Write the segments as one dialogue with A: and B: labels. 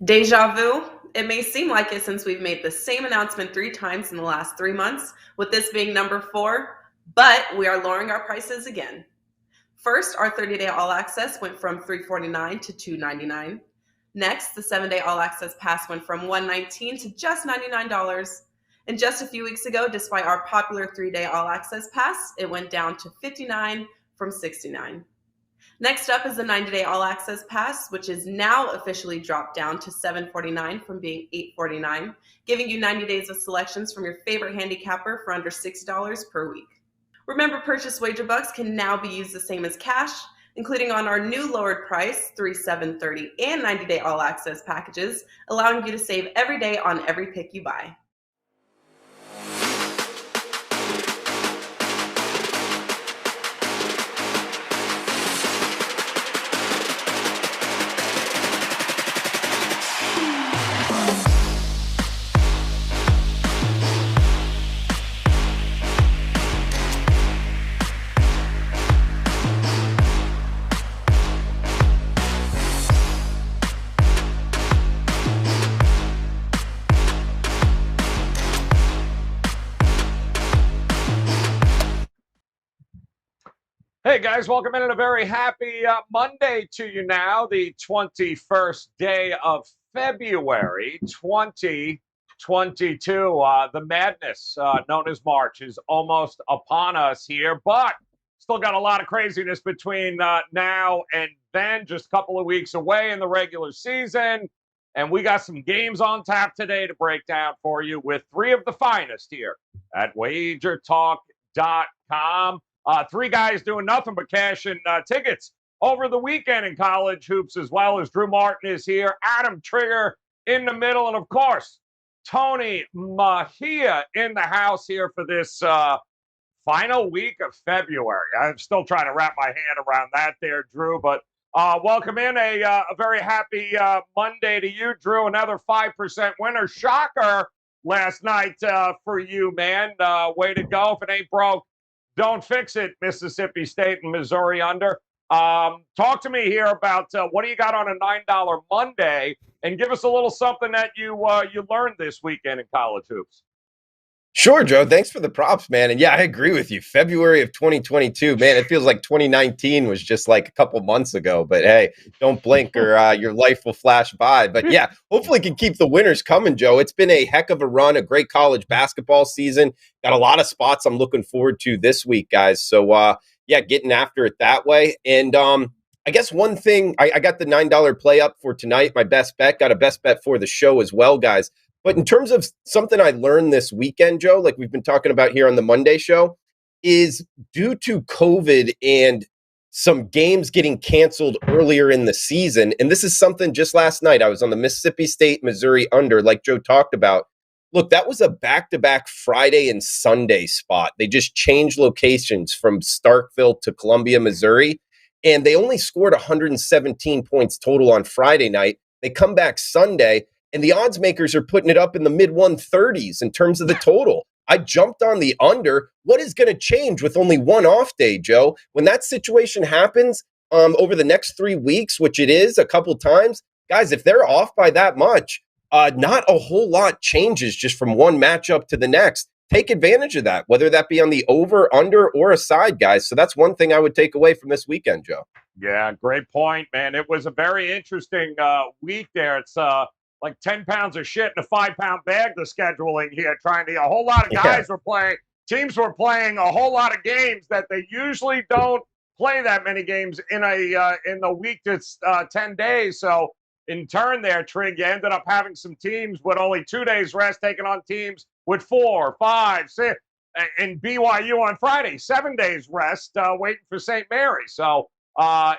A: Deja vu? It may seem like it since we've made the same announcement 3 times in the last 3 months, with this being number 4, but we are lowering our prices again. First, our 30-day All Access went from $349 to $299. Next, the 7-day All Access Pass went from $119 to just $99. And just a few weeks ago, despite our popular 3-day All Access Pass, it went down to $59 from $69. Next up is the 90-day All Access Pass, which is now officially dropped down to $749 from being $849, giving you 90 days of selections from your favorite handicapper for under $60 per week. Remember, purchase wager bucks can now be used the same as cash, including on our new lowered price, 3, 7, 30, and 90-day All Access packages, allowing you to save every day on every pick you buy.
B: Hey guys, welcome in, and a very happy Monday to you now, the 21st day of February 2022. The madness known as March is almost upon us here, but still got a lot of craziness between now and then, just a couple of weeks away in the regular season. And we got some games on tap today to break down for you with 3 of the finest here at WagerTalk.com. 3 guys doing nothing but cashing tickets over the weekend in college hoops, as well as Drew Martin is here, Adam Trigger in the middle, and of course, Tony Mahia in the house here for this final week of February. I'm still trying to wrap my hand around that there, Drew, but welcome in. A very happy Monday to you, Drew. Another 5% winner. Shocker last night for you, man. Way to go. If it ain't broke, don't fix it, Mississippi State and Missouri under. Talk to me here about what do you got on a $9 Monday, and give us a little something that you learned this weekend in college hoops.
C: Sure, Joe. Thanks for the props, man. And yeah, I agree with you. February of 2022, man, it feels like 2019 was just like a couple months ago. But hey, don't blink or your life will flash by. But yeah, hopefully can keep the winners coming, Joe. It's been a heck of a run, a great college basketball season. Got a lot of spots I'm looking forward to this week, guys. So yeah, getting after it that way. And I guess one thing, I got the $9 play up for tonight, my best bet. Got a best bet for the show as well, guys. But in terms of something I learned this weekend, Joe, like we've been talking about here on the Monday show, is due to COVID and some games getting canceled earlier in the season. And this is something just last night. I was on the Mississippi State, Missouri under, like Joe talked about. Look, that was a back-to-back Friday and Sunday spot. They just changed locations from Starkville to Columbia, Missouri. And they only scored 117 points total on Friday night. They come back Sunday, and the odds makers are putting it up in the mid-130s in terms of the total. I jumped on the under. What is going to change with only one off day, Joe? When that situation happens over the next 3 weeks, which it is a couple times, guys, if they're off by that much, not a whole lot changes just from one matchup to the next. Take advantage of that, whether that be on the over, under, or a side, guys. So that's one thing I would take away from this weekend, Joe.
B: Yeah, great point, man. It was a very interesting week there. It's like 10 pounds of shit in a 5-pound bag, the scheduling here, trying to, a whole lot of guys were playing, teams were playing a whole lot of games that they usually don't play that many games in the week that's 10 days. So in turn there, Trig, you ended up having some teams with only 2 days rest, taking on teams with 4, 5, 6, and BYU on Friday, 7 days rest, waiting for St. Mary. So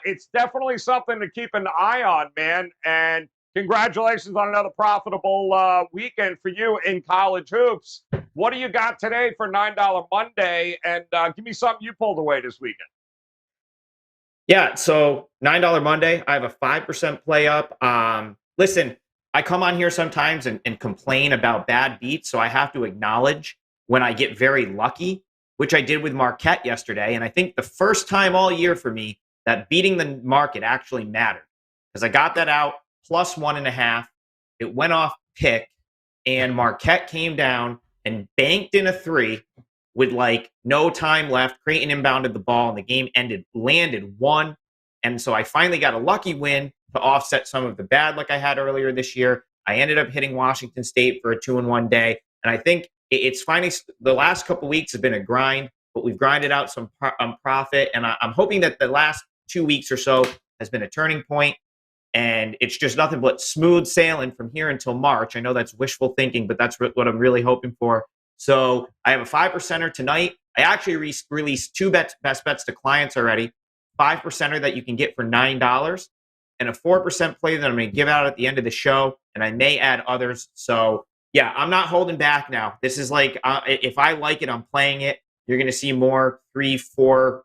B: it's definitely something to keep an eye on, man. And congratulations on another profitable weekend for you in college hoops. What do you got today for $9 Monday? And give me something you pulled away this weekend.
D: Yeah, so $9 Monday, I have a 5% play up. Listen, I come on here sometimes and complain about bad beats, so I have to acknowledge when I get very lucky, which I did with Marquette yesterday. And I think the first time all year for me that beating the market actually mattered, because I got that out plus 1.5. It went off pick, and Marquette came down and banked in a 3 with like no time left. Creighton inbounded the ball, and the game landed 1. And so I finally got a lucky win to offset some of the bad luck I had earlier this year. I ended up hitting Washington State for a 2-in-1 day. And I think it's finally, the last couple weeks have been a grind, but we've grinded out some profit. And I'm hoping that the last 2 weeks or so has been a turning point, and it's just nothing but smooth sailing from here until March. I know that's wishful thinking, but that's what I'm really hoping for. So I have a 5%er tonight. I actually released 2 best bets to clients already. 5%er that you can get for $9, and a 4% play that I'm going to give out at the end of the show, and I may add others. So yeah, I'm not holding back now. This is like, if I like it, I'm playing it. You're going to see more 3, 4,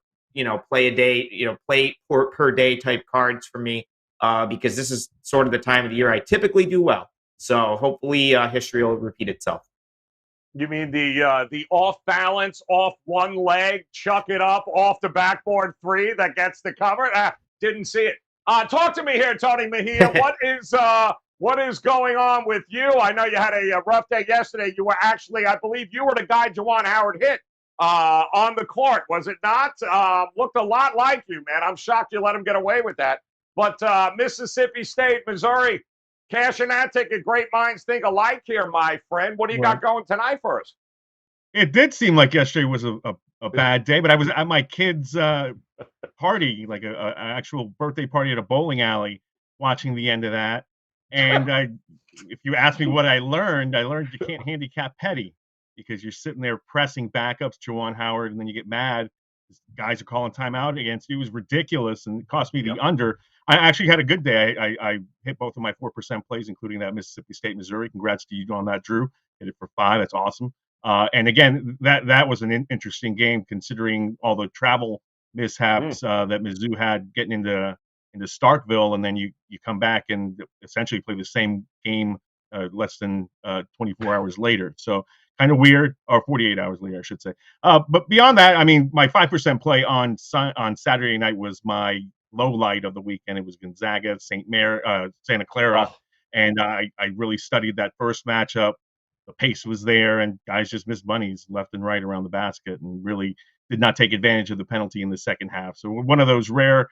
D: play a day, play per day type cards for me, because this is sort of the time of the year I typically do well. So hopefully history will repeat itself.
B: You mean the off balance, off one leg, chuck it up off the backboard 3 that gets the cover? Didn't see it. Talk to me here, Tony Mejia. What is going on with you? I know you had a rough day yesterday. You were actually, I believe, you were the guy Juwan Howard hit on the court, was it not? Looked a lot like you, man. I'm shocked you let him get away with that. But Mississippi State, Missouri, cashing that ticket. Great minds think alike here, my friend. What do you got going tonight for us?
E: It did seem like yesterday was a bad day, but I was at my kid's party, like an actual birthday party at a bowling alley, watching the end of that. And if you ask me what I learned you can't handicap petty, because you're sitting there pressing backups, Juwan Howard, and then you get mad. Guys are calling timeout against you. It was ridiculous, and it cost me the under. I actually had a good day. I hit both of my 4% plays, including that Mississippi State, Missouri. Congrats to you on that, Drew. Hit it for 5. That's awesome. And again, that was an interesting game, considering all the travel mishaps that Mizzou had getting into Starkville, and then you come back and essentially play the same game less than 24 hours later. So kind of weird, or 48 hours later, I should say. But beyond that, I mean, my 5% play on Saturday night was my low light of the weekend. It was Gonzaga, Santa Clara, and I really studied that first matchup. The pace was there, and guys just missed bunnies left and right around the basket, and really did not take advantage of the penalty in the second half. So one of those rare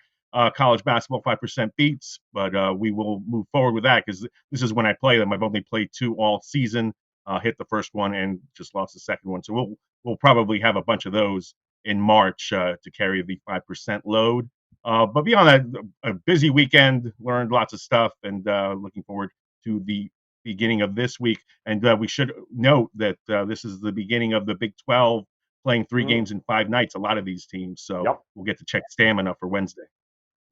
E: college basketball 5% beats, but we will move forward with that, because this is when I play them. I've only played 2 all season, hit the first one and just lost the second one. So we'll probably have a bunch of those in March to carry the 5% load. But beyond that, a busy weekend, learned lots of stuff, and looking forward to the beginning of this week. And we should note that this is the beginning of the Big 12 playing 3 games in 5 nights, a lot of these teams. So we'll get to check stamina for Wednesday.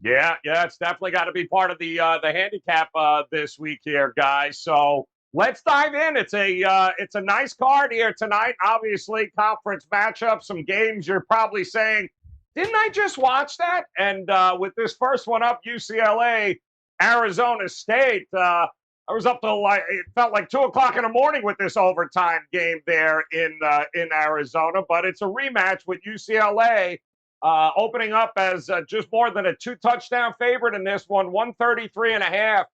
B: Yeah, it's definitely got to be part of the handicap this week here, guys. So let's dive in. It's a nice card here tonight. Obviously, conference matchup, some games you're probably saying, didn't I just watch that? And with this first one up, UCLA, Arizona State, I was up till it felt like 2:00 in the morning with this overtime game there in Arizona. But it's a rematch with UCLA opening up as just more than a 2-touchdown favorite in this one, 133.5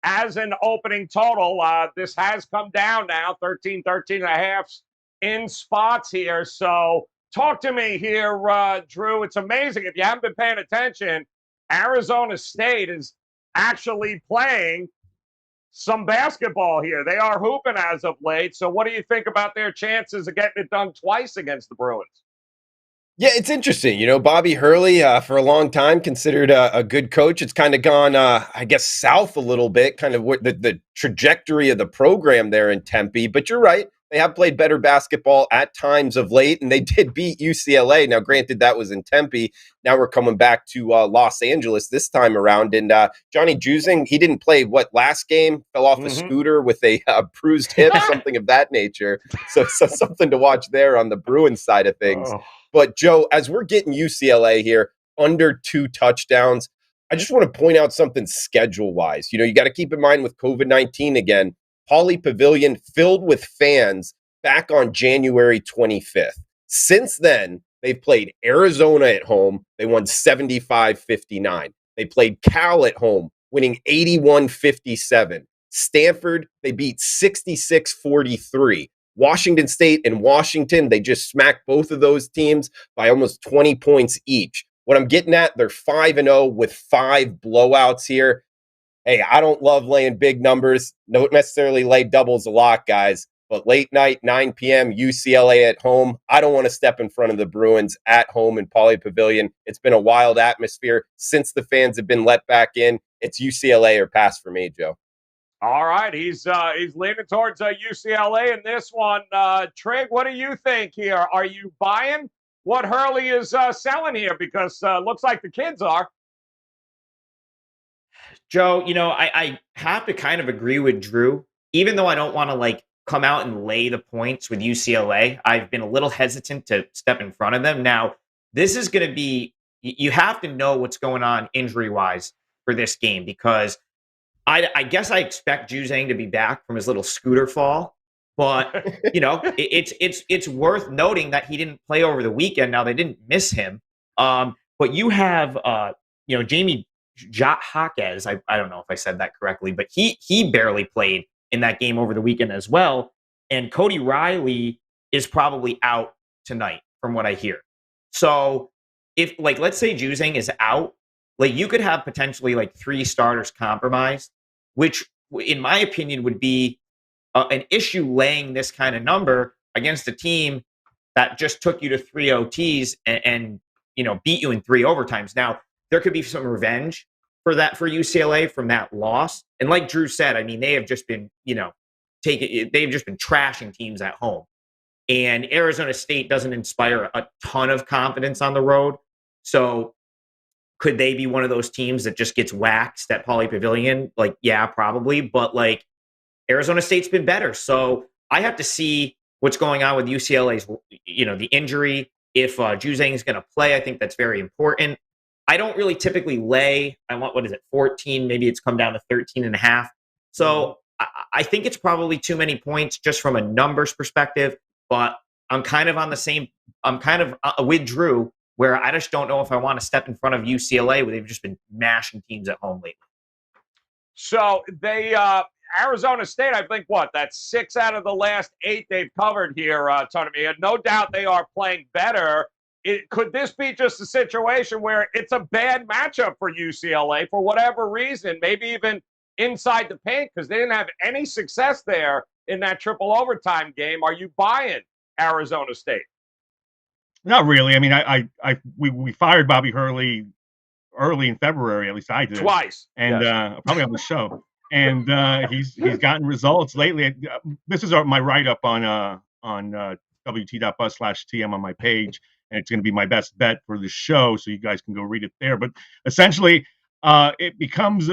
B: as an opening total. This has come down now, 13.5 in spots here. So talk to me here, Drew. It's amazing. If you haven't been paying attention, Arizona State is actually playing some basketball here. They are hooping as of late. So what do you think about their chances of getting it done twice against the Bruins?
C: Yeah, it's interesting. Bobby Hurley, for a long time, considered a good coach. It's kind of gone, I guess, south a little bit, kind of what the trajectory of the program there in Tempe. But you're right. They have played better basketball at times of late, and they did beat UCLA. Now, granted, that was in Tempe. Now we're coming back to Los Angeles this time around. And Johnny Juzing, he didn't play, last game? Fell off a scooter with a bruised hip, something of that nature. So something to watch there on the Bruins side of things. But, Joe, as we're getting UCLA here, under 2 touchdowns, I just want to point out something schedule-wise. You got to keep in mind with COVID-19 again, Pauley Pavilion filled with fans back on January 25th. Since then, they've played Arizona at home. They won 75-59. They played Cal at home, winning 81-57. Stanford, they beat 66-43. Washington State and Washington, they just smacked both of those teams by almost 20 points each. What I'm getting at, they're 5-0 with 5 blowouts here. Hey, I don't love laying big numbers. Don't necessarily lay doubles a lot, guys. But late night, 9 p.m., UCLA at home. I don't want to step in front of the Bruins at home in Pauley Pavilion. It's been a wild atmosphere since the fans have been let back in. It's UCLA or pass for me, Joe.
B: All right, he's leaning towards UCLA in this one. Trig, what do you think here? Are you buying what Hurley is selling here? Because looks like the kids are.
D: Joe, I have to kind of agree with Drew, even though I don't want to come out and lay the points with UCLA. I've been a little hesitant to step in front of them. Now, this is going to be, you have to know what's going on injury-wise for this game, because I guess I expect Juzang to be back from his little scooter fall, but it's worth noting that he didn't play over the weekend. Now, they didn't miss him, but you have Jamie Jaquez. I don't know if I said that correctly, but he barely played in that game over the weekend as well. And Cody Riley is probably out tonight from what I hear. So if let's say Juzang is out, you could have potentially 3 starters compromised, which in my opinion would be an issue laying this kind of number against a team that just took you to 3 OTs and beat you in 3 overtimes. Now, there could be some revenge for UCLA from that loss. And like Drew said, I mean, they have just been, they've just been trashing teams at home. And Arizona State doesn't inspire a ton of confidence on the road. So could they be one of those teams that just gets waxed at Pauley Pavilion? Yeah, probably. But Arizona State's been better. So I have to see what's going on with UCLA's, the injury. If Juzang is going to play, I think that's very important. I don't really typically lay. I want, 14? Maybe it's come down to 13.5. So I think it's probably too many points just from a numbers perspective. But I'm kind of with Drew, where I just don't know if I want to step in front of UCLA, where they've just been mashing teams at home lately.
B: So they, Arizona State, I think, that's 6 out of the last 8 they've covered here, Tony. No doubt they are playing better. Could this be just a situation where it's a bad matchup for UCLA for whatever reason, maybe even inside the paint, because they didn't have any success there in that triple overtime game? Are you buying Arizona State?
E: Not really. I mean, we fired Bobby Hurley early in February, at least I did.
B: Twice.
E: And
B: yes.
E: Probably on the show. And he's gotten results lately. This is my write-up on wt.buzz/TM on my page. And it's going to be my best bet for the show, so you guys can go read it there. But essentially, it becomes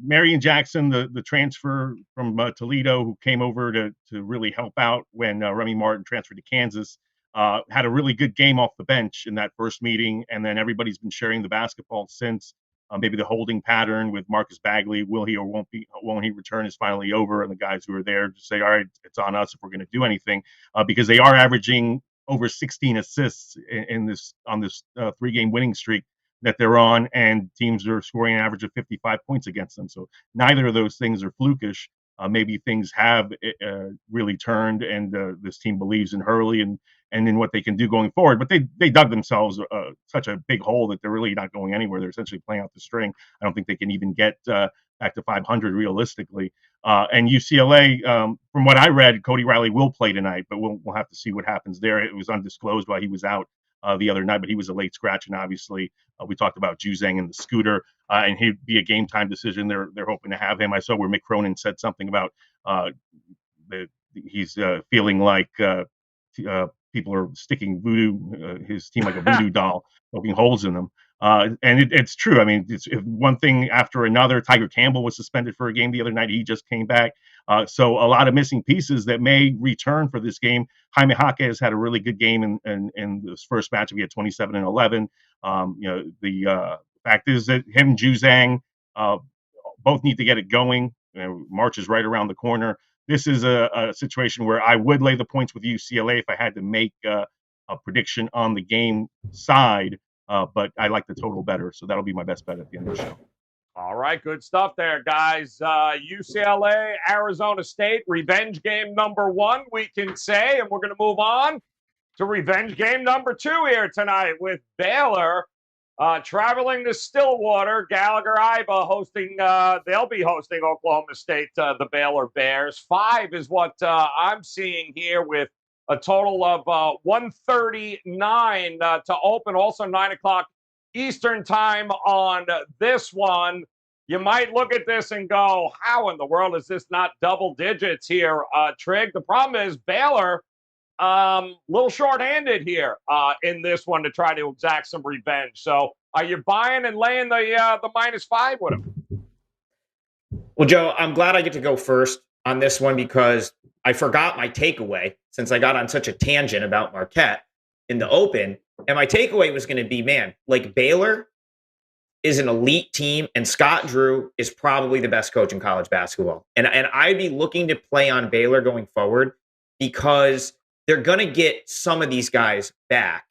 E: Marion Jackson, the transfer from Toledo, who came over to really help out when Remy Martin transferred to Kansas. Had a really good game off the bench in that first meeting, and then everybody's been sharing the basketball since. Maybe the holding pattern with Marcus Bagley, will he or won't he return, is finally over, and the guys who are there just say, all right, it's on us if we're going to do anything, because they are averaging over 16 assists on this 3-game winning streak that they're on, and teams are scoring an average of 55 points against them. So neither of those things are flukish. Maybe things have really turned, and this team believes in Hurley and in what they can do going forward. But they dug themselves such a big hole that they're really not going anywhere. They're essentially playing out the string. I don't think they can even get back to 500 realistically. And UCLA, from what I read, Cody Riley will play tonight, but we'll have to see what happens there. It was undisclosed why he was out the other night, but he was a late scratch, and obviously we talked about Juzang and the scooter, and he'd be a game time decision. They're hoping to have him. I saw where Mick Cronin said something about he's feeling like people are sticking his team like a voodoo doll, poking holes in them. And it's true. I mean, it's one thing after another. Tiger Campbell was suspended for a game the other night. He just came back. So a lot of missing pieces that may return for this game. Jaime Jaquez had a really good game in this first match. We had 27 and 11. The fact is that him and Juzang both need to get it going. March is right around the corner. This is a situation where I would lay the points with UCLA if I had to make a prediction on the game side. But I like the total better, so that'll be my best bet at the end of the show.
B: All right, good stuff there, guys. UCLA, Arizona State, revenge game number 1, we can say, and we're going to move on to revenge game number 2 here tonight with Baylor traveling to Stillwater. Gallagher-Iba hosting, they'll be hosting Oklahoma State, the Baylor Bears. 5 is what I'm seeing here with a total of 139 to open. Also 9 o'clock Eastern time on this one. You might look at this and go, how in the world is this not double digits here, Trig? The problem is Baylor, little short-handed here in this one to try to exact some revenge. So are you buying and laying the -5 with him?
D: Well, Joe, I'm glad I get to go first on this one because I forgot my takeaway since I got on such a tangent about Marquette in the Open. And my takeaway was going to be, man, like Baylor is an elite team, and Scott Drew is probably the best coach in college basketball. And I'd be looking to play on Baylor going forward because they're going to get some of these guys back.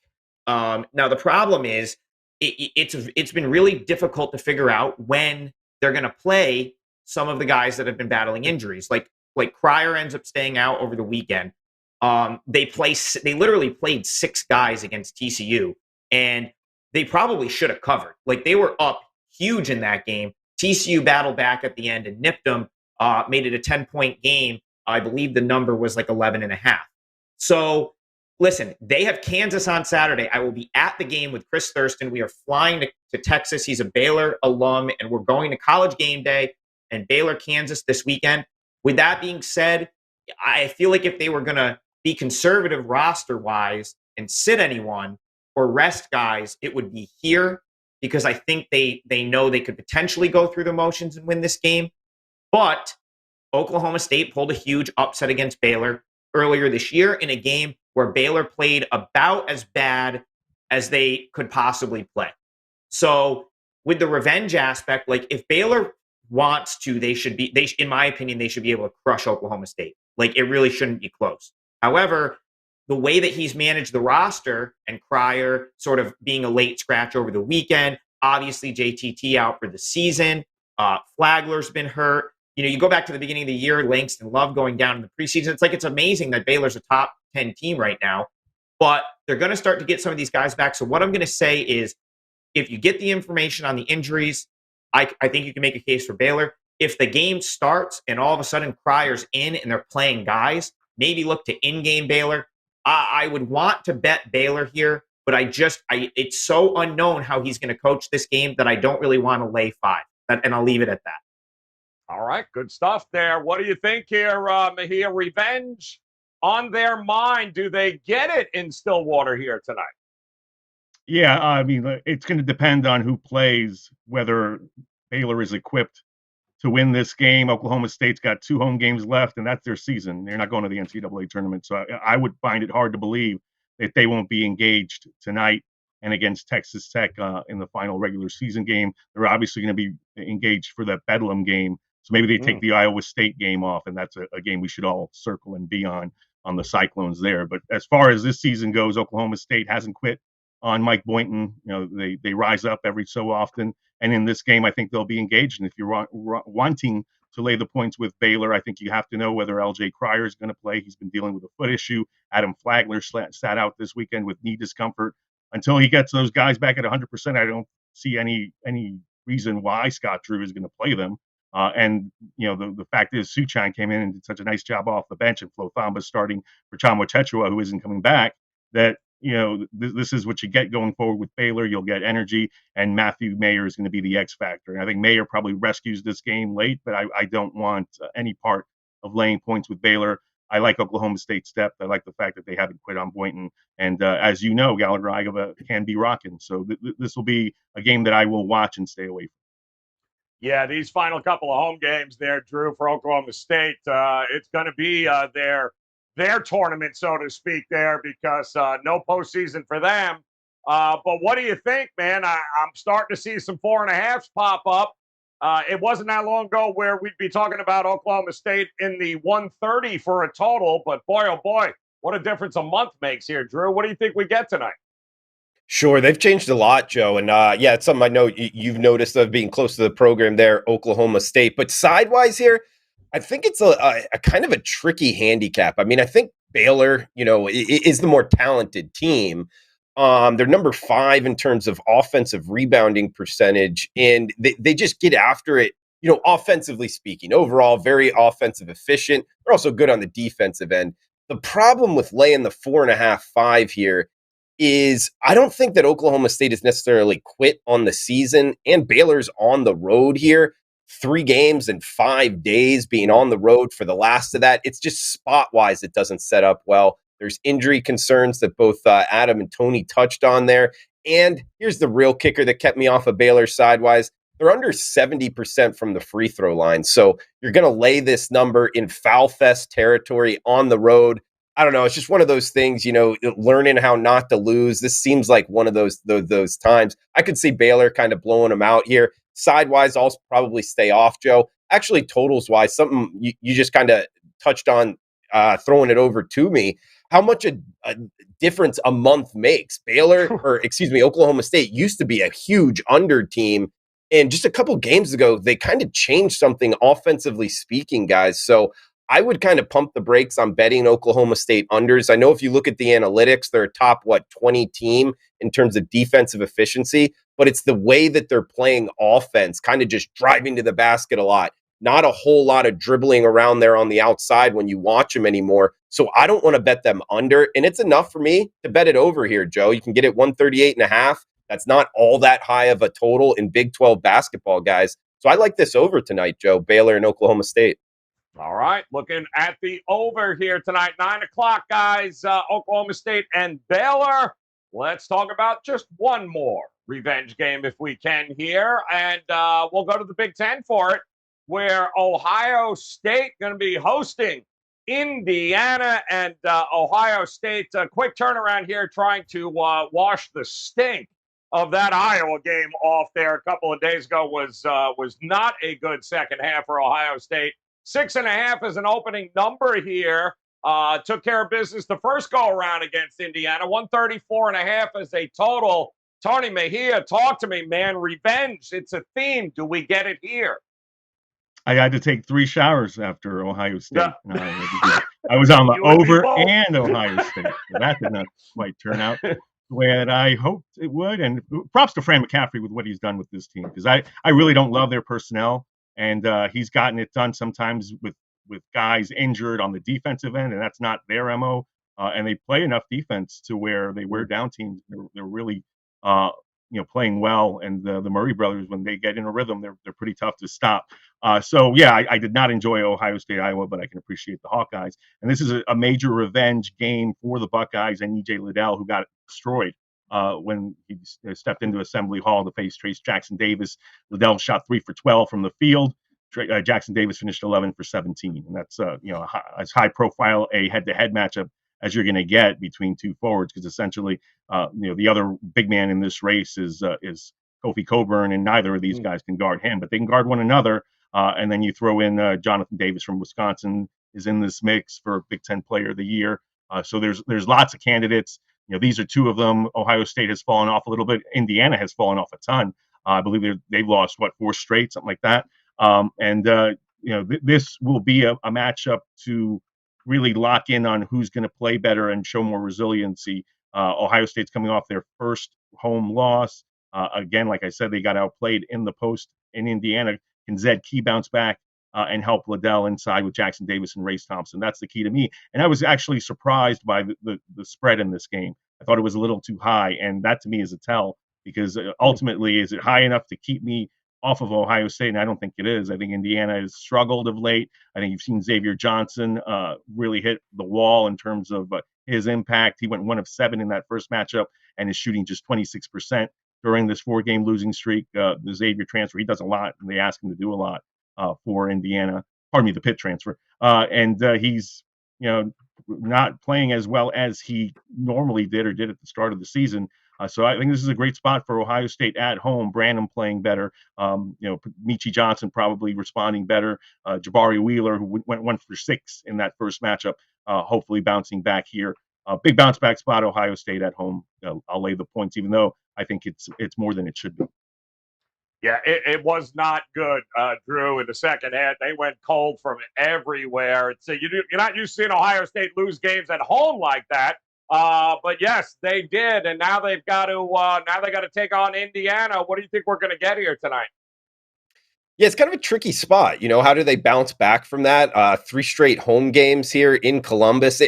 D: Now, the problem is it's been really difficult to figure out when they're going to play some of the guys that have been battling injuries. Like Cryer ends up staying out over the weekend. They literally played 6 guys against TCU, and they probably should have covered. Like, they were up huge in that game. TCU battled back at the end and nipped them, made it a 10-point game. I believe the number was like 11.5. So, listen, they have Kansas on Saturday. I will be at the game with Chris Thurston. We are flying to Texas. He's a Baylor alum, and we're going to College Game Day and Baylor, Kansas this weekend. With that being said, I feel like if they were going to be conservative roster-wise and sit anyone or rest guys, it would be here because I think they know they could potentially go through the motions and win this game. But Oklahoma State pulled a huge upset against Baylor earlier this year in a game where Baylor played about as bad as they could possibly play. So with the revenge aspect, like if Baylor wants to, in my opinion, they should be able to crush Oklahoma State. Like, it really shouldn't be close. However, the way that he's managed the roster and Cryer sort of being a late scratch over the weekend, obviously JTT out for the season, Flagler's been hurt. You know, you go back to the beginning of the year, Langston Love going down in the preseason. It's like, it's amazing that Baylor's a top 10 team right now, but they're going to start to get some of these guys back. So what I'm going to say is, if you get the information on the injuries, I think you can make a case for Baylor. If the game starts and all of a sudden Cryer's in and they're playing guys, maybe look to in-game Baylor. I would want to bet Baylor here, but it's so unknown how he's going to coach this game that I don't really want to lay 5. And I'll leave it at that.
B: All right, good stuff there. What do you think here, Mejia? Revenge on their mind. Do they get it in Stillwater here tonight?
E: Yeah, I mean, it's going to depend on who plays, whether Baylor is equipped to win this game. Oklahoma State's got 2 home games left, and that's their season. They're not going to the NCAA tournament. So I would find it hard to believe that they won't be engaged tonight and against Texas Tech in the final regular season game. They're obviously going to be engaged for that Bedlam game. So maybe they take the Iowa State game off, and that's a game we should all circle and be on the Cyclones there. But as far as this season goes, Oklahoma State hasn't quit on Mike Boynton. You know, they rise up every so often. And in this game, I think they'll be engaged. And if you're wanting to lay the points with Baylor, I think you have to know whether LJ Cryer is going to play. He's been dealing with a foot issue. Adam Flagler sat out this weekend with knee discomfort. Until he gets those guys back at 100%, I don't see any reason why Scott Drew is going to play them. And, you know, the fact is Suchan came in and did such a nice job off the bench, and Flo Thamba starting for Chamo Tetrawa, who isn't coming back, that, you know, this is what you get going forward with Baylor. You'll get energy, and Matthew Mayer is going to be the X factor. And I think Mayer probably rescues this game late, but I don't want any part of laying points with Baylor. I like Oklahoma State's depth. I like the fact that they haven't quit on Boynton. And as you know, Gallagher-Iba can be rocking. So this will be a game that I will watch and stay away from.
B: Yeah, these final couple of home games there, Drew, for Oklahoma State, it's going to be their tournament, so to speak, there, because no postseason for them. But what do you think, man? I'm starting to see some 4.5s pop up. It wasn't that long ago where we'd be talking about Oklahoma State in the 130 for a total, but boy, oh boy, what a difference a month makes here, Drew. What do you think we get tonight?
C: Sure, they've changed a lot, Joe, and yeah, it's something I know you've noticed of being close to the program there, Oklahoma State. But sidewise here, I think it's a kind of a tricky handicap. I mean, I think Baylor, is the more talented team. They're number 5 in terms of offensive rebounding percentage, and they just get after it. Offensively speaking, overall very offensive efficient. They're also good on the defensive end. The problem with laying the 4.5, 5 here is I don't think that Oklahoma State is necessarily quit on the season, and Baylor's on the road here. 3 games in 5 days being on the road for the last of that. It's just spot-wise, it doesn't set up well. There's injury concerns that both Adam and Tony touched on there. And here's the real kicker that kept me off of Baylor sidewise. They're under 70% from the free throw line. So you're going to lay this number in foul fest territory on the road. I don't know. It's just one of those things, learning how not to lose. This seems like one of those times. I could see Baylor kind of blowing them out here. Sidewise, I'll probably stay off, Joe. Actually, totals wise, something you just kind of touched on, throwing it over to me. How much a difference a month makes. Oklahoma State used to be a huge under team. And just a couple games ago, they kind of changed something offensively speaking, guys. So I would kind of pump the brakes on betting Oklahoma State unders. I know if you look at the analytics, they're a top, 20 team in terms of defensive efficiency, but it's the way that they're playing offense, kind of just driving to the basket a lot. Not a whole lot of dribbling around there on the outside when you watch them anymore. So I don't want to bet them under. And it's enough for me to bet it over here, Joe. You can get it 138.5. That's not all that high of a total in Big 12 basketball, guys. So I like this over tonight, Joe. Baylor and Oklahoma State.
B: All right, looking at the over here tonight, 9 o'clock, guys. Oklahoma State and Baylor. Let's talk about just one more revenge game if we can here. And we'll go to the Big Ten for it, where Ohio State going to be hosting Indiana. And Ohio State, a quick turnaround here, trying to wash the stink of that Iowa game off there a couple of days ago. Was not a good second half for Ohio State. 6.5 is an opening number here. Took care of business the first go around against Indiana. 134.5 is a total. Tony Mejia, talk to me, man. Revenge, it's a theme. Do we get it here?
E: I had to take 3 showers after Ohio State. I was on the over and Ohio State. So that did not quite turn out the way that I hoped it would. And props to Fran McCaffrey with what he's done with this team, because I really don't love their personnel. And he's gotten it done sometimes with guys injured on the defensive end, and that's not their MO. And they play enough defense to where they wear down teams. They're really playing well. And the Murray brothers, when they get in a rhythm, they're pretty tough to stop. So yeah, I did not enjoy Ohio State, Iowa, but I can appreciate the Hawkeyes. And this is a major revenge game for the Buckeyes and E.J. Liddell, who got destroyed when he stepped into Assembly Hall to face Trace Jackson Davis. Liddell shot 3 for 12 from the field. Jackson Davis finished 11 for 17, and that's as high profile a head-to-head matchup as you're going to get between two forwards, because essentially the other big man in this race is Kofi Coburn, and neither of these guys can guard him, but they can guard one another. And then you throw in Jonathan Davis from Wisconsin is in this mix for Big Ten Player of the Year. So there's lots of candidates. These are 2 of them. Ohio State has fallen off a little bit. Indiana has fallen off a ton. I believe they've lost 4 straight, something like that. This will be a matchup to really lock in on who's going to play better and show more resiliency. Ohio State's coming off their first home loss. Again, like I said, they got outplayed in the post in Indiana. Can Zed Key bounce back and help Liddell inside with Jackson Davis and Race Thompson? That's the key to me. And I was actually surprised by the spread in this game. I thought it was a little too high, and that to me is a tell, because ultimately, is it high enough to keep me off of Ohio State? And I don't think it is. I think Indiana has struggled of late. I think you've seen Xavier Johnson really hit the wall in terms of his impact. He went 1 of 7 in that first matchup and is shooting just 26% during this 4-game losing streak. The Xavier transfer, he does a lot, and they ask him to do a lot for Indiana. Pardon me, the Pitt transfer. And he's not playing as well as he normally did at the start of the season. So I think this is a great spot for Ohio State at home. Branham playing better. Michi Johnson probably responding better. Jabari Wheeler, who went 1 for 6 in that first matchup, hopefully bouncing back here big bounce back spot. Ohio State at home. I'll lay the points, even though I think it's more than it should be.
B: Yeah, it was not good, Drew, in the second half. They went cold from everywhere. So you're not used to seeing Ohio State lose games at home like that. But yes, they did, and now they've got to take on Indiana. What do you think we're going to get here tonight?
C: Yeah, it's kind of a tricky spot. How do they bounce back from that? 3 straight home games here in Columbus.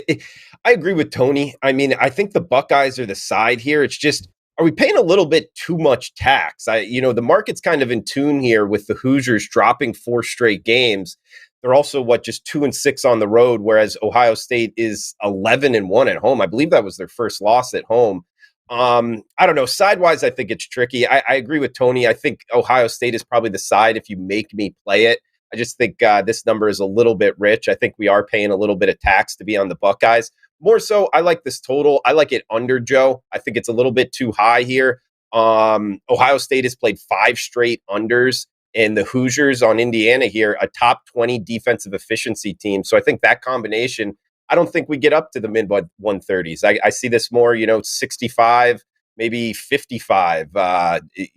C: I agree with Tony. I mean, I think the Buckeyes are the side here. It's just, are we paying a little bit too much tax? The market's kind of in tune here with the Hoosiers dropping 4 straight games. They're also just 2-6 on the road, whereas Ohio State is 11-1 at home. I believe that was their first loss at home. I don't know. Sidewise, I think it's tricky. I agree with Tony. I think Ohio State is probably the side if you make me play it. I just think this number is a little bit rich. I think we are paying a little bit of tax to be on the Buckeyes. More so, I like this total. I like it under, Joe. I think it's a little bit too high here. Ohio State has played 5 straight unders, and the Hoosiers on Indiana here, a top 20 defensive efficiency team. So I think that combination, I don't think we get up to the mid 130s. I see this more, 65, maybe 55,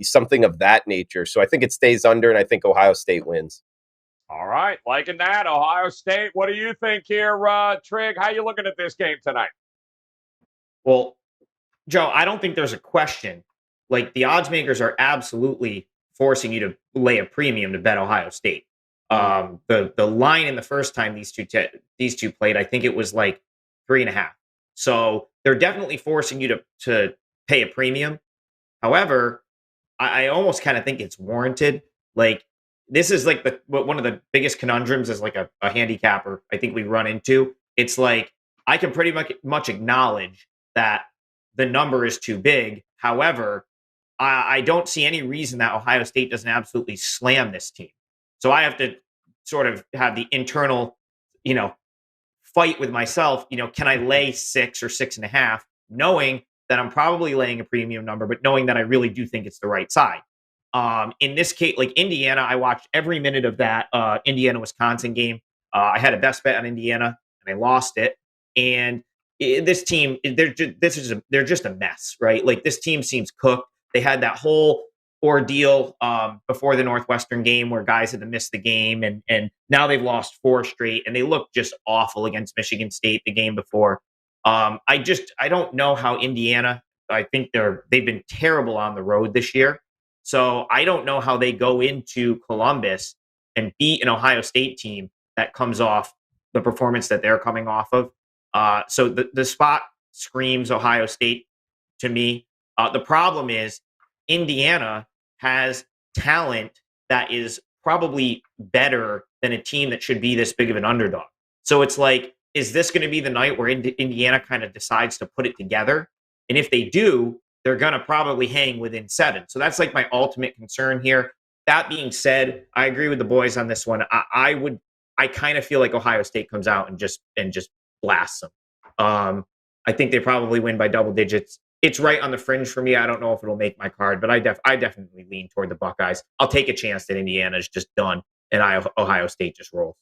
C: something of that nature. So I think it stays under, and I think Ohio State wins.
B: All right, liking that. Ohio State, what do you think here, Trig? How you looking at this game tonight?
D: Well, Joe, I don't think there's a question. Like, the odds makers are absolutely forcing you to lay a premium to bet Ohio State. The line in the first time these two played, I think it was like 3.5. So they're definitely forcing you to pay a premium. However, I almost kind of think it's warranted. Like, this is like one of the biggest conundrums as like a handicapper I think we run into. It's like, I can pretty much acknowledge that the number is too big. However, I don't see any reason that Ohio State doesn't absolutely slam this team. So I have to sort of have the internal, fight with myself. Can I lay 6 or 6.5, knowing that I'm probably laying a premium number, but knowing that I really do think it's the right side. In this case, like Indiana, I watched every minute of that Indiana-Wisconsin game. I had a best bet on Indiana, and I lost it. And this team, they're just a mess, right? Like, this team seems cooked. They had that whole ordeal before the Northwestern game where guys had to miss the game, and now they've lost 4 straight, and they look just awful against Michigan State the game before. I don't know how Indiana. I think they've been terrible on the road this year. So I don't know how they go into Columbus and beat an Ohio State team that comes off the performance that they're coming off of. So the spot screams Ohio State to me. The problem is Indiana has talent that is probably better than a team that should be this big of an underdog. So it's like, is this going to be the night where Indiana kind of decides to put it together? And if they do, they're going to probably hang within 7. So that's like my ultimate concern here. That being said, I agree with the boys on this one. I kind of feel like Ohio State comes out and just blasts them. I think they probably win by double digits. It's right on the fringe for me. I don't know if it'll make my card, but I definitely lean toward the Buckeyes. I'll take a chance that Indiana's just done and Ohio State just rolls.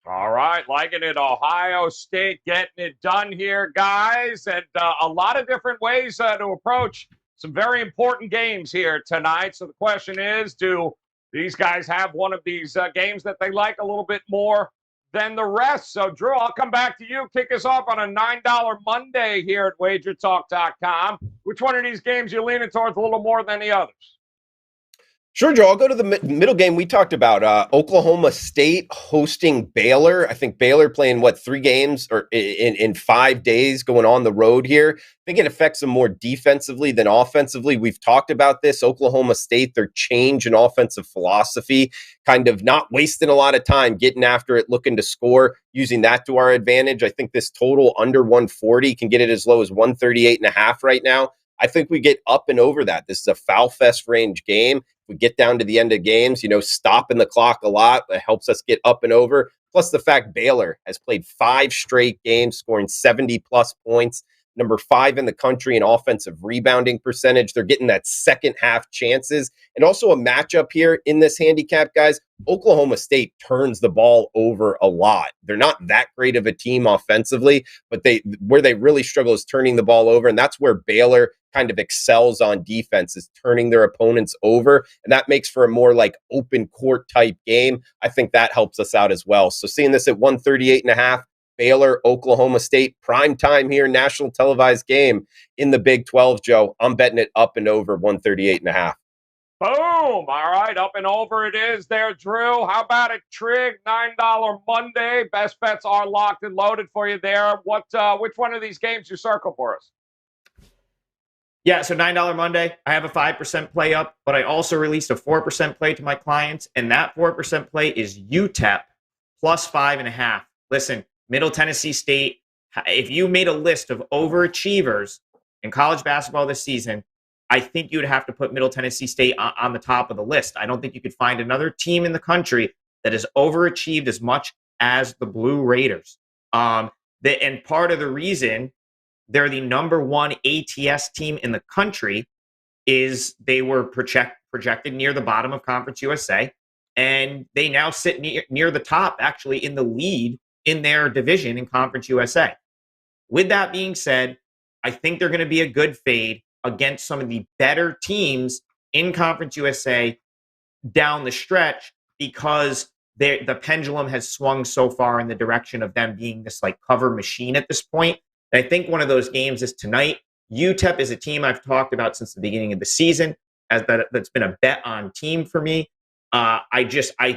B: All right, liking it. Ohio State getting it done here, guys, and a lot of different ways to approach some very important games here tonight. So the question is, do these guys have one of these games that they like a little bit more than the rest? So, Drew, I'll come back to you. Kick us off on a $9 Monday here at WagerTalk.com. Which one of these games you're leaning towards a little more than the others?
C: Sure, Joe. I'll go to the middle game we talked about. Oklahoma State hosting Baylor. I think Baylor playing, 3 games or in 5 days going on the road here. I think it affects them more defensively than offensively. We've talked about this. Oklahoma State, their change in offensive philosophy, kind of not wasting a lot of time getting after it, looking to score, using that to our advantage. I think this total under 140 can get it as low as 138.5 right now. I think we get up and over that. This is a foul fest range game. If we get down to the end of games, stopping the clock a lot. That helps us get up and over. Plus the fact Baylor has played 5 straight games, scoring 70-plus points. number 5 in the country in offensive rebounding percentage. They're getting that second half chances. And also a matchup here in this handicap, guys. Oklahoma State turns the ball over a lot. They're not that great of a team offensively, but where they really struggle is turning the ball over. And that's where Baylor kind of excels on defense, is turning their opponents over. And that makes for a more like open court type game. I think that helps us out as well. So seeing this at 138.5, Baylor, Oklahoma State, prime time here, national televised game in the Big 12, Joe. I'm betting it up and over 138.5.
B: Boom. All right. Up and over it is there, Drew. How about it, Trig? $9 Monday. Best bets are locked and loaded for you there. Which one of these games you circle for us?
D: Yeah, so $9 Monday, I have a 5% play up, but I also released a 4% play to my clients, and that 4% play is UTEP plus 5.5. Listen, Middle Tennessee State, if you made a list of overachievers in college basketball this season, I think you'd have to put Middle Tennessee State on the top of the list. I don't think you could find another team in the country that has overachieved as much as the Blue Raiders. And part of the reason they're the number 1 ATS team in the country is they were projected near the bottom of Conference USA, and they now sit near the top, actually in the lead in their division in Conference USA. With that being said, I think they're going to be a good fade against some of the better teams in Conference USA down the stretch, because the pendulum has swung so far in the direction of them being this like cover machine at this point. And I think one of those games is tonight. UTEP is a team I've talked about since the beginning of the season, that's been a bet on team for me. I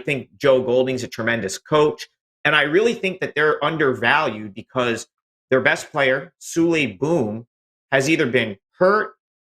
D: think Joe Golding's a tremendous coach. And I really think that they're undervalued because their best player, Sule Boom, has either been hurt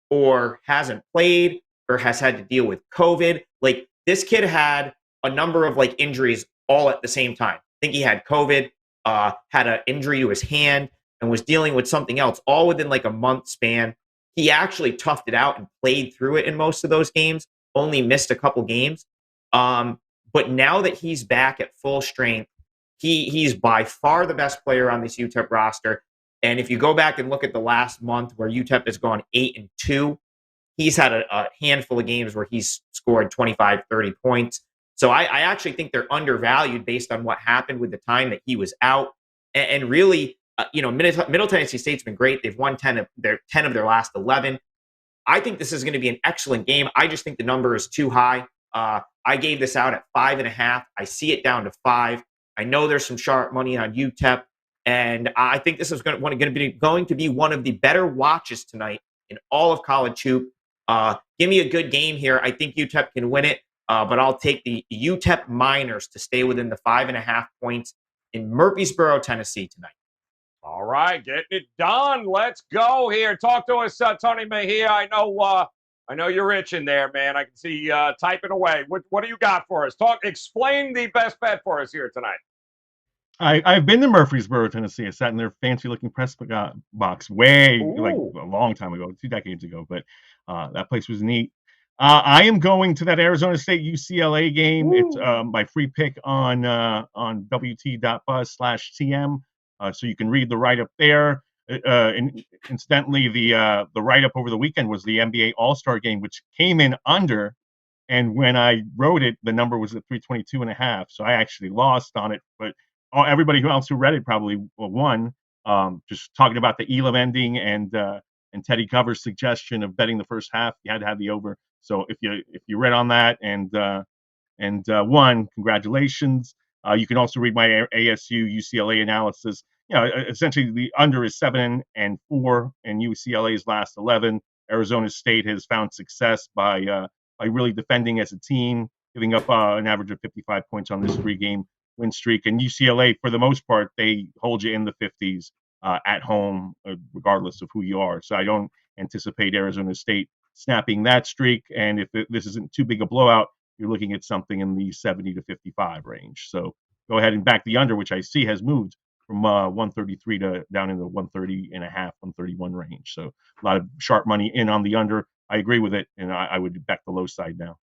D: or hasn't played or has had to deal with COVID. Like, this kid had a number of like injuries all at the same time. I think he had COVID, had an injury to his hand, and was dealing with something else all within like a month span. He actually toughed it out and played through it in most of those games, only missed a couple games. But now that he's back at full strength, he's by far the best player on this UTEP roster. And if you go back and look at the last month where UTEP has gone 8-2, he's had a handful of games where he's scored 25, 30 points. So I actually think they're undervalued based on what happened with the time that he was out. And really, Middle Tennessee State's been great. They've won 10 of their last 11. I think this is going to be an excellent game. I just think the number is too high. I gave this out at 5.5. I see it down to 5. I know there's some sharp money on UTEP, and I think this is going to be one of the better watches tonight in all of college hoop. Give me a good game here. I think UTEP can win it, but I'll take the UTEP Miners to stay within the 5.5 points in Murfreesboro, Tennessee tonight.
B: All right, getting it done. Let's go here. Talk to us, Tony Mejia. I know you're itching there, man. I can see you typing away. What do you got for us? Explain the best bet for us here tonight.
E: I've been to Murfreesboro, Tennessee. I sat in their fancy-looking press box like a long time ago, 2 decades ago. But that place was neat. I am going to that Arizona State UCLA game. Ooh. It's my free pick on wt.buzz/tm, so you can read the write-up there. Incidentally, the write-up over the weekend was the NBA All-Star game, which came in under. And when I wrote it, the number was at 322.5. So I actually lost on it. But everybody else who read it probably won. Just talking about the Elam ending and Teddy Cover's suggestion of betting the first half, you had to have the over. So if you read on that and won, congratulations. You can also read my ASU UCLA analysis. Essentially the under is 7-4 in UCLA's last 11. Arizona State has found success by really defending as a team, giving up an average of 55 points on this 3-game win streak. And UCLA, for the most part, they hold you in the 50s at home, regardless of who you are. So I don't anticipate Arizona State snapping that streak. And if this isn't too big a blowout, you're looking at something in the 70 to 55 range. So go ahead and back the under, which I see has moved from 133 to down in the 130.5, 131 range. So a lot of sharp money in on the under. I agree with it, and I would back the low side now.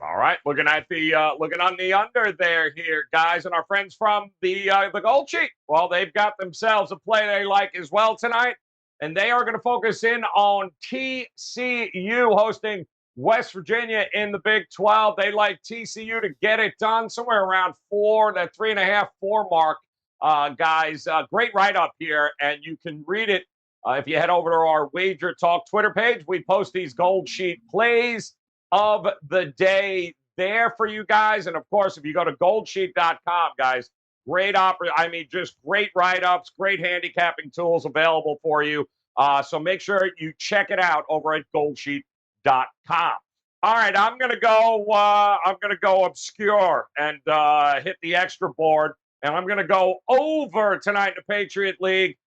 B: All right, looking on the under there here, guys, and our friends from the Gold Sheet. Well, they've got themselves a play they like as well tonight. and they are going to focus in on TCU hosting West Virginia in the Big 12. They like TCU to get it done somewhere around 4, that 3.5, 4 mark, guys. Great write-up here, and you can read it if you head over to our Wager Talk Twitter page. We post these gold sheet plays of the day there for you guys. And, of course, if you go to goldsheet.com, guys, just great write-ups, great handicapping tools available for you. So make sure you check it out over at goldsheet.com. All right, I'm gonna go obscure and hit the extra board, and I'm gonna go over tonight in the Patriot League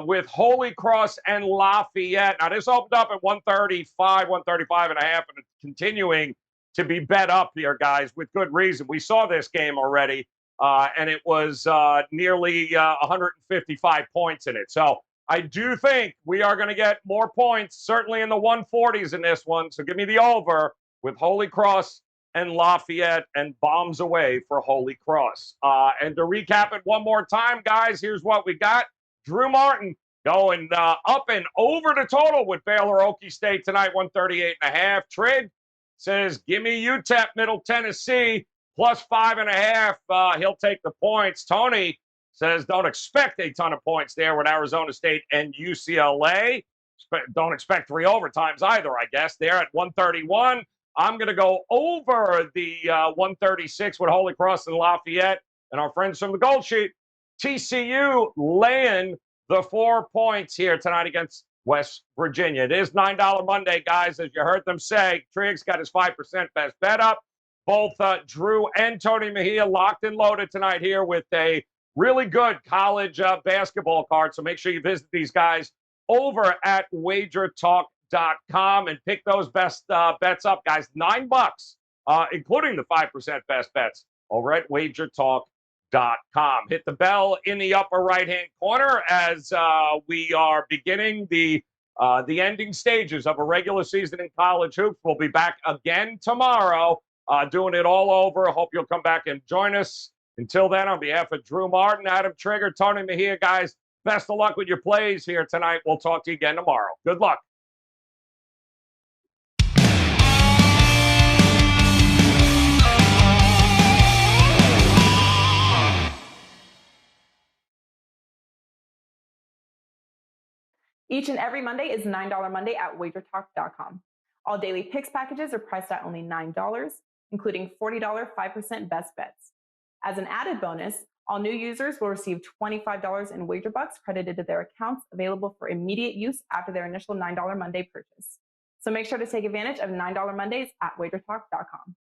B: with Holy Cross and Lafayette. Now this opened up at 135, 135 and a half, and it's continuing to be bet up here, guys, with good reason. We saw this game already, and it was nearly 155 points in it. So I do think we are going to get more points, certainly in the 140s in this one. So give me the over with Holy Cross and Lafayette, and bombs away for Holy Cross. And to recap it one more time, guys, here's what we got. Drew Martin going up and over the total with Baylor Okie State tonight, 138.5. Trig says, give me UTEP Middle Tennessee plus 5.5. He'll take the points. Tony says don't expect a ton of points there with Arizona State and UCLA. Don't expect 3 overtimes either, I guess. They're at 131. I'm going to go over the 136 with Holy Cross and Lafayette. And our friends from the Gold Sheet, TCU laying the 4 points here tonight against West Virginia. It is $9 Monday, guys, as you heard them say. Triggs got his 5% best bet up. Both Drew and Tony Mejia locked and loaded tonight here with a really good college basketball card. So make sure you visit these guys over at WagerTalk.com and pick those best bets up, guys. $9, including the 5% best bets over at WagerTalk.com. Hit the bell in the upper right-hand corner as we are beginning the ending stages of a regular season in college hoops. We'll be back again tomorrow, doing it all over. I hope you'll come back and join us. Until then, on behalf of Drew Martin, Adam Trigger, Tony Mejia, guys, best of luck with your plays here tonight. We'll talk to you again tomorrow. Good luck.
F: Each and every Monday is $9 Monday at WagerTalk.com. All daily picks packages are priced at only $9, including $40 5% best bets. As an added bonus, all new users will receive $25 in WagerBucks credited to their accounts, available for immediate use after their initial $9 Monday purchase. So make sure to take advantage of $9 Mondays at WagerTalk.com.